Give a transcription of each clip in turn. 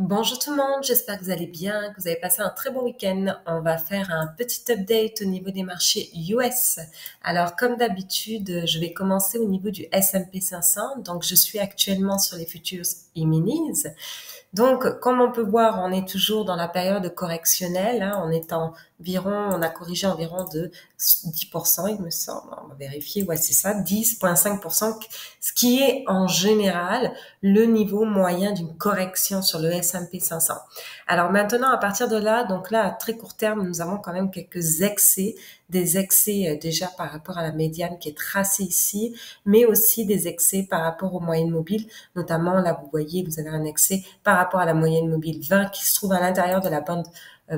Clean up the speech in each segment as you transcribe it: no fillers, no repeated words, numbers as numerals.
Bonjour tout le monde, j'espère que vous allez bien, que vous avez passé un très bon week-end. On va faire un petit update au niveau des marchés US. Alors comme d'habitude, je vais commencer au niveau du S&P 500. Donc je suis actuellement sur les futures E-minis. Donc, comme on peut voir, on est toujours dans la période correctionnelle. On est on a corrigé environ de 10%, il me semble. On va vérifier. Ouais, c'est ça, 10,5%, ce qui est en général le niveau moyen d'une correction sur le S&P 500. Alors maintenant, à partir de là, donc là, à très court terme, nous avons quand même quelques excès, des excès déjà par rapport à la médiane qui est tracée ici, mais aussi des excès par rapport aux moyennes mobiles. Notamment, là, vous voyez, vous avez un excès par rapport à la moyenne mobile 20 qui se trouve à l'intérieur de la bande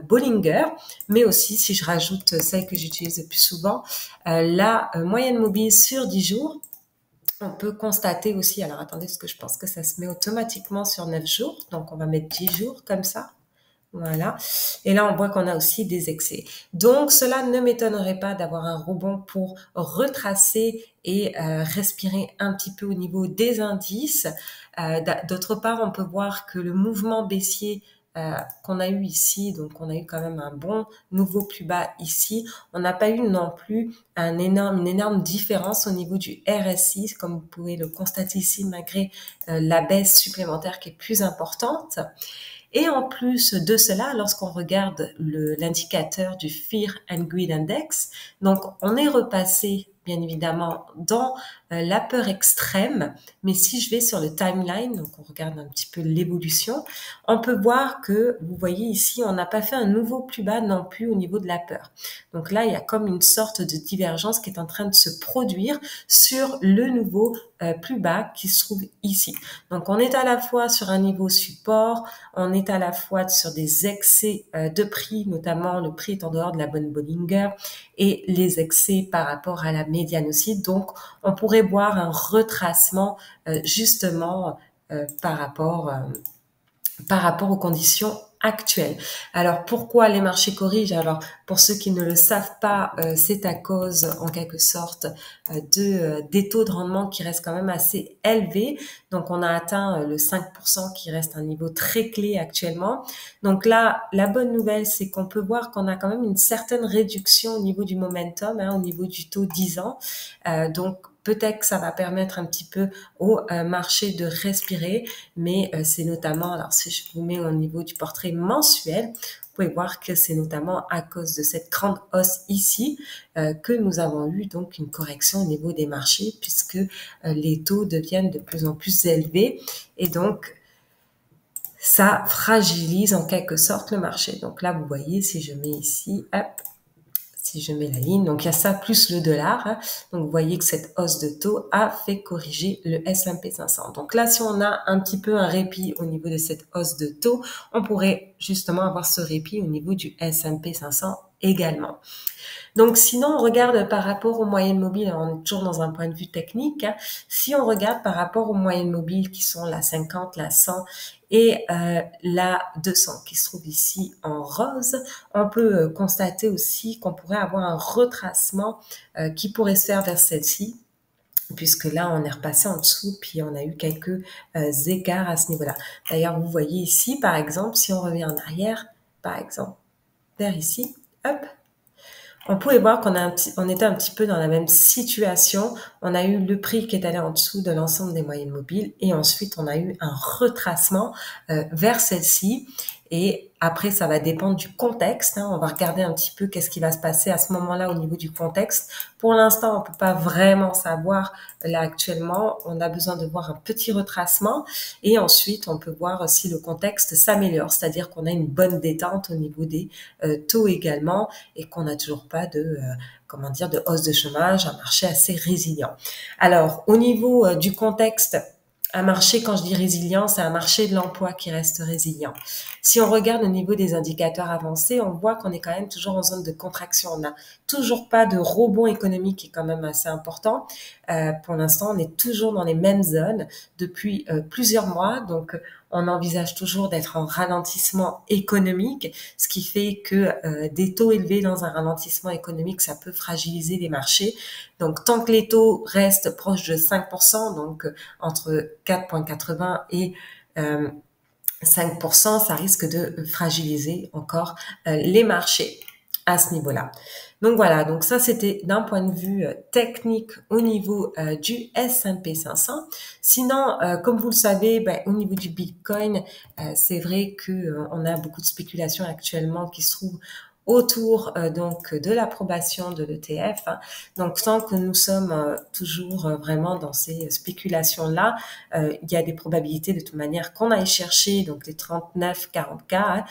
Bollinger, mais aussi, si je rajoute celle que j'utilise le plus souvent, la moyenne mobile sur 10 jours, on peut constater aussi, alors attendez, parce que je pense que ça se met automatiquement sur 9 jours, donc on va mettre 10 jours comme ça. Voilà. Et là, on voit qu'on a aussi des excès. Donc, cela ne m'étonnerait pas d'avoir un rebond pour retracer et respirer un petit peu au niveau des indices. D'autre part, on peut voir que le mouvement baissier qu'on a eu ici, donc on a eu quand même un bon nouveau plus bas ici. On n'a pas eu non plus une énorme différence au niveau du RSI, comme vous pouvez le constater ici, malgré la baisse supplémentaire qui est plus importante. Et en plus de cela, lorsqu'on regarde l'indicateur du Fear and Greed Index, donc on est repassé bien évidemment dans la peur extrême, mais si je vais sur le timeline, donc on regarde un petit peu l'évolution, on peut voir que, vous voyez ici, on n'a pas fait un nouveau plus bas non plus au niveau de la peur. Donc là, il y a comme une sorte de divergence qui est en train de se produire sur le nouveau plus bas qui se trouve ici. Donc on est à la fois sur un niveau support, on est à la fois sur des excès de prix, notamment le prix est en dehors de la bonne Bollinger et les excès par rapport à la médiane aussi. Donc, on pourrait voir un retracement justement par rapport aux conditions actuelles. Alors, pourquoi les marchés corrigent? Alors, pour ceux qui ne le savent pas, c'est à cause, en quelque sorte, des taux de rendement qui restent quand même assez élevés. Donc, on a atteint le 5% qui reste un niveau très clé actuellement. Donc là, la bonne nouvelle, c'est qu'on peut voir qu'on a quand même une certaine réduction au niveau du momentum, au niveau du taux 10 ans. Donc, peut-être que ça va permettre un petit peu au marché de respirer, mais c'est notamment, alors si je vous mets au niveau du portrait mensuel, vous pouvez voir que c'est notamment à cause de cette grande hausse ici que nous avons eu donc une correction au niveau des marchés puisque les taux deviennent de plus en plus élevés et donc ça fragilise en quelque sorte le marché. Donc là, vous voyez, si je mets ici, hop, si je mets la ligne, donc il y a ça plus le dollar. Donc vous voyez que cette hausse de taux a fait corriger le S&P 500. Donc là, si on a un petit peu un répit au niveau de cette hausse de taux, on pourrait justement avoir ce répit au niveau du S&P 500 également. Donc sinon, on regarde par rapport aux moyennes mobiles, on est toujours dans un point de vue technique. Si on regarde par rapport aux moyennes mobiles qui sont la 50, la 100 et la 200 qui se trouve ici en rose, on peut constater aussi qu'on pourrait avoir un retracement qui pourrait se faire vers celle-ci puisque là, on est repassé en dessous, puis on a eu quelques écarts à ce niveau-là. D'ailleurs, vous voyez ici, par exemple, si on revient en arrière, par exemple, vers ici, hop, on pouvait voir on était un petit peu dans la même situation. On a eu le prix qui est allé en dessous de l'ensemble des moyennes mobiles et ensuite on a eu un retracement vers celle-ci. Et après, ça va dépendre du contexte. On va regarder un petit peu qu'est-ce qui va se passer à ce moment-là au niveau du contexte. Pour l'instant, on peut pas vraiment savoir là actuellement. On a besoin de voir un petit retracement et ensuite, on peut voir si le contexte s'améliore, c'est-à-dire qu'on a une bonne détente au niveau des taux également et qu'on n'a toujours pas de de hausse de chômage, un marché assez résilient. Alors, au niveau du contexte, un marché, quand je dis résilient, c'est un marché de l'emploi qui reste résilient. Si on regarde au niveau des indicateurs avancés, on voit qu'on est quand même toujours en zone de contraction. On n'a toujours pas de rebond économique qui est quand même assez important. Pour l'instant, on est toujours dans les mêmes zones depuis plusieurs mois. Donc, on envisage toujours d'être en ralentissement économique, ce qui fait que des taux élevés dans un ralentissement économique, ça peut fragiliser les marchés. Donc, tant que les taux restent proches de 5%, donc entre 4,80 et 5%, ça risque de fragiliser encore les marchés à ce niveau-là. Donc voilà, donc ça c'était d'un point de vue technique au niveau du S&P 500. Sinon, comme vous le savez, au niveau du Bitcoin, c'est vrai que on a beaucoup de spéculations actuellement qui se trouvent autour donc de l'approbation de l'ETF. Hein. Donc tant que nous sommes toujours vraiment dans ces spéculations-là, il y a des probabilités de toute manière qu'on aille chercher donc les 39-40K. Hein.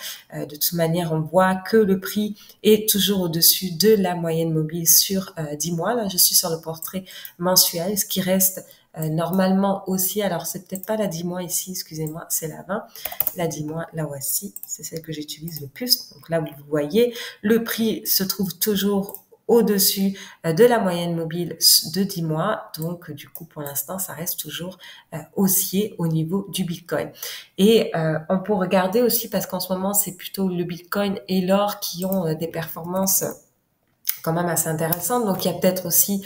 De toute manière, on voit que le prix est toujours au-dessus de la moyenne mobile sur 10 mois. Là, je suis sur le portrait mensuel, ce qui reste normalement aussi, alors c'est peut-être pas la 10 mois ici, excusez-moi, c'est la 20. La 10 mois, la voici, c'est celle que j'utilise le plus. Donc là, vous voyez, le prix se trouve toujours au-dessus de la moyenne mobile de 10 mois. Donc, du coup, pour l'instant, ça reste toujours haussier au niveau du Bitcoin. Et on peut regarder aussi, parce qu'en ce moment, c'est plutôt le Bitcoin et l'or qui ont des performances quand même assez intéressantes. Donc, il y a peut-être aussi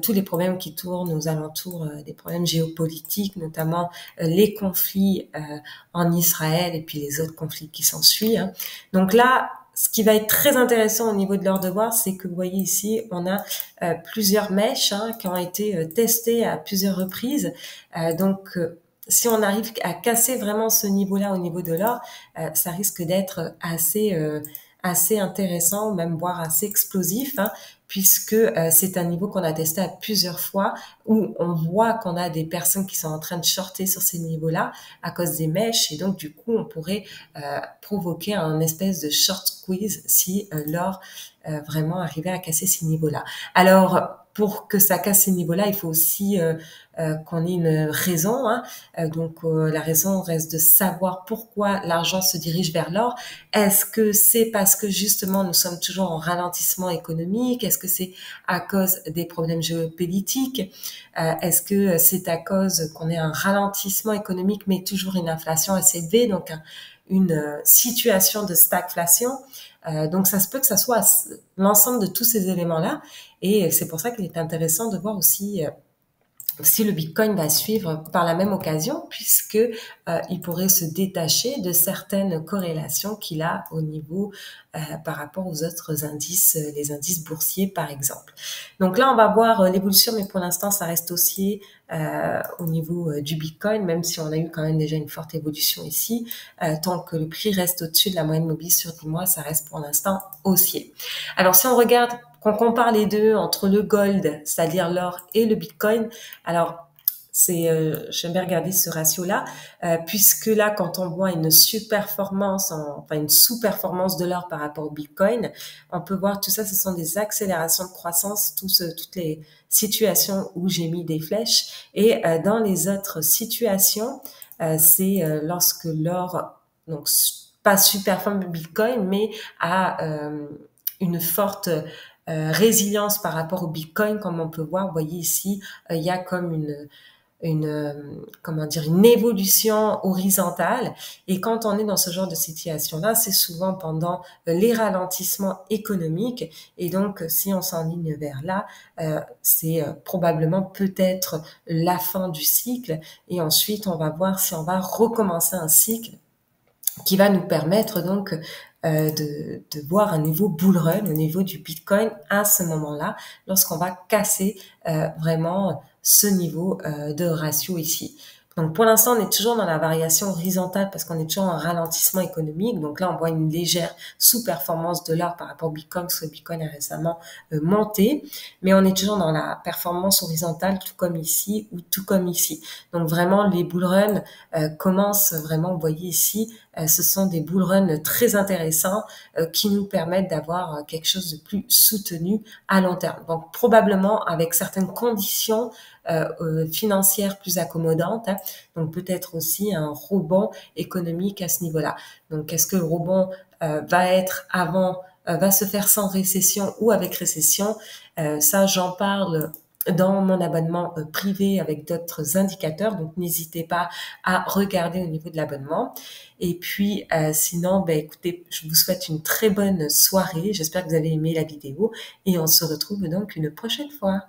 tous les problèmes qui tournent aux alentours, des problèmes géopolitiques, notamment les conflits en Israël et puis les autres conflits qui s'ensuivent. Hein. Donc là, ce qui va être très intéressant au niveau de l'heure de voir, c'est que vous voyez ici, on a plusieurs mèches qui ont été testées à plusieurs reprises. Donc, si on arrive à casser vraiment ce niveau-là au niveau de l'or, ça risque d'être assez intéressant, même voire assez explosif, hein, puisque c'est un niveau qu'on a testé à plusieurs fois, où on voit qu'on a des personnes qui sont en train de shorter sur ces niveaux-là à cause des mèches, et donc du coup on pourrait provoquer un espèce de short squeeze si l'or vraiment arrivait à casser ces niveaux-là. Alors pour que ça casse ces niveaux-là, il faut aussi qu'on ait une raison. Hein. La raison reste de savoir pourquoi l'argent se dirige vers l'or. Est-ce que c'est parce que justement nous sommes toujours en ralentissement économique? Est-ce que c'est à cause des problèmes géopolitiques? Est-ce que c'est à cause qu'on ait un ralentissement économique mais toujours une inflation assez élevée, donc une situation de stagflation? Donc ça se peut que ça soit l'ensemble de tous ces éléments-là, et c'est pour ça qu'il est intéressant de voir aussi si le Bitcoin va suivre par la même occasion, puisque il pourrait se détacher de certaines corrélations qu'il a au niveau par rapport aux autres indices, les indices boursiers par exemple. Donc là, on va voir l'évolution, mais pour l'instant, ça reste haussier au niveau du Bitcoin, même si on a eu quand même déjà une forte évolution ici. Tant que le prix reste au-dessus de la moyenne mobile sur 10 mois, ça reste pour l'instant haussier. Alors si on regarde, qu'on compare les deux entre le gold, c'est-à-dire l'or, et le Bitcoin, alors j'aime bien regarder ce ratio-là, puisque là, quand on voit une sous-performance de l'or par rapport au Bitcoin, on peut voir tout ça, ce sont des accélérations de croissance, toutes les situations où j'ai mis des flèches, et dans les autres situations, c'est lorsque l'or, donc pas super-performe le Bitcoin, mais a une forte résilience par rapport au Bitcoin, comme on peut voir. Vous voyez ici, il y a comme une évolution horizontale. Et quand on est dans ce genre de situation-là, c'est souvent pendant les ralentissements économiques. Et donc, si on s'enligne vers là, c'est probablement peut-être la fin du cycle. Et ensuite, on va voir si on va recommencer un cycle qui va nous permettre donc de voir un nouveau bull run au niveau du Bitcoin à ce moment-là, lorsqu'on va casser vraiment ce niveau de ratio ici. Donc pour l'instant, on est toujours dans la variation horizontale parce qu'on est toujours en ralentissement économique. Donc là, on voit une légère sous-performance de l'or par rapport au Bitcoin, parce que le Bitcoin a récemment monté. Mais on est toujours dans la performance horizontale, tout comme ici ou tout comme ici. Donc vraiment, les bull runs commencent vraiment, vous voyez ici, ce sont des bull runs très intéressants qui nous permettent d'avoir quelque chose de plus soutenu à long terme. Donc probablement avec certaines conditions financières plus accommodantes, hein, donc peut-être aussi un rebond économique à ce niveau-là. Donc est-ce que le rebond va se faire sans récession ou avec récession? Ça, j'en parle dans mon abonnement privé avec d'autres indicateurs, donc n'hésitez pas à regarder au niveau de l'abonnement. Et puis sinon, écoutez, je vous souhaite une très bonne soirée, j'espère que vous avez aimé la vidéo et on se retrouve donc une prochaine fois.